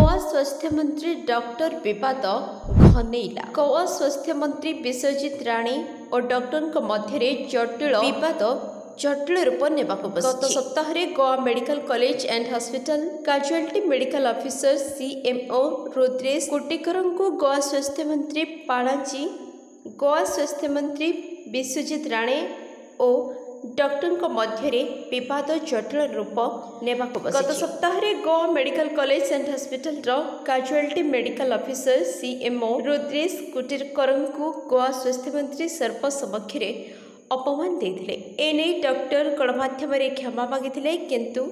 गोवा स्वास्थ्य मंत्री डॉक्टर विवाद घनेला। गोवा स्वास्थ्य मंत्री विश्वजित राणे और डॉक्टर मध्य जटिल विवाद जटिल रूप ने गत सप्ताह Goa medical college and hospital casualty medical officer CMO Rudresh Kutikar को गोवा स्वास्थ्य मंत्री पाणाजी गोवा स्वास्थ्य मंत्री विश्वजित राणे और डॉक्टर मध्य विवाद जटिल रूप ने गत सप्ताह Goa medical college and hospital casualty medical officer CMO Rudresh Kutikar को गोवा स्वास्थ्य मंत्री सर्वसमक्ष अपमान देते एने डॉक्टर गणमाध्यम क्षमा मागिथिले किंतु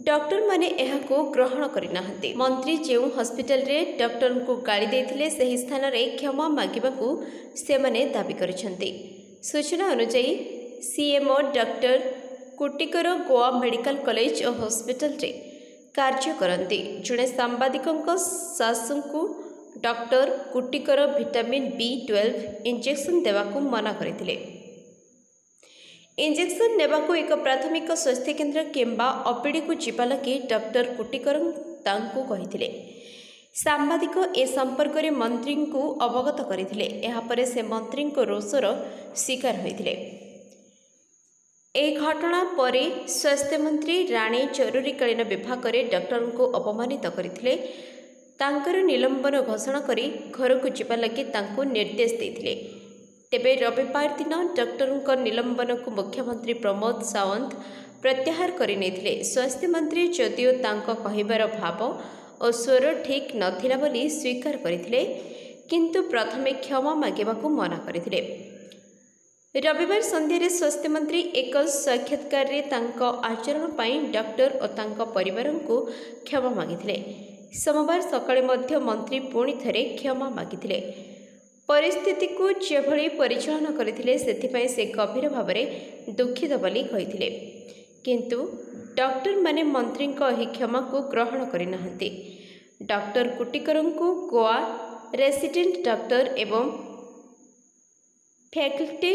डॉक्टर माने एहाको ग्रहण करना मंत्री जो हॉस्पिटल रे डॉक्टर को गाड़ी देथिले सही स्थान रे क्षमा मागिबाकू से माने दाबी करिसेंती। सूचना अनुसार CMO doctor Kutikar Goa medical college और हॉस्पिटल रे कार्य करती जड़े सांबादिकों सासू को doctor Kutikar vitamin B12 injection देवाकू मना करथिले। इंजेक्शन नेबाकू एक प्राथमिक स्वास्थ्य केन्द्र किंबा ओपीडी को जीवा लगी डॉक्टर कुटीकर तांकू कहिथिले। सांबादिक ए संपर्क में मंत्री को अवगत करथिले। एहा परे से मंत्री को रोषर शिकार होइथिले। ए घटना परे स्वास्थ्य मंत्री राणे जरूरीकालीन विभाग में डॉक्टर को अपमानित करथिले। तांकर निलंबन घोषणा करी घर को जीवा लगी तांकू निर्देश देथिले। तेबे रविवार दिन डॉक्टर निलंबन को मुख्यमंत्री प्रमोद सावंत प्रत्याहार करने। स्वास्थ्य मंत्री जदिओ तांको कहिबार भाव और स्वर ठीक नथिला बोली स्वीकार करथिले किंतु प्रथमे क्षमा मागिबाकू मना करथिले। रविवार संध्यारे स्वास्थ्य मंत्री एक साक्षात्कार रे तांको आचरण पाई डॉक्टर और तांको परिवार को क्षमा मागिथिले। सोमवार सकाळे मध्य मंत्री पुणी थरे क्षमा मागिथिले। परिस्थिति को जेभली परिचालन करथिले सेथिपाई से गभीर भाव में दुखित बोली कहिथिले किंतु डॉक्टर माने मंत्री को क्षमा को ग्रहण करिनाहंती। डॉक्टर कुटीकर को गोवा रेसिडेंट डॉक्टर एवं फैकल्टी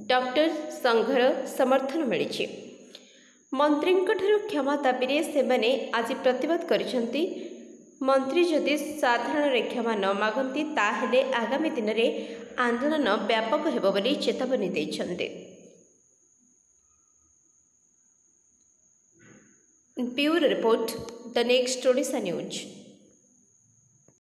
डॉक्टर संघर समर्थन मिली। मंत्री क्षमा दाबी से आज प्रतिवाद करिसेंती। मंत्री जदि साधारण क्षमा न मागती ताहेले आगामी दिन में आंदोलन व्यापक हेबो बोली चेतावनी दैछन्ते। Bureau report the next Odisha news.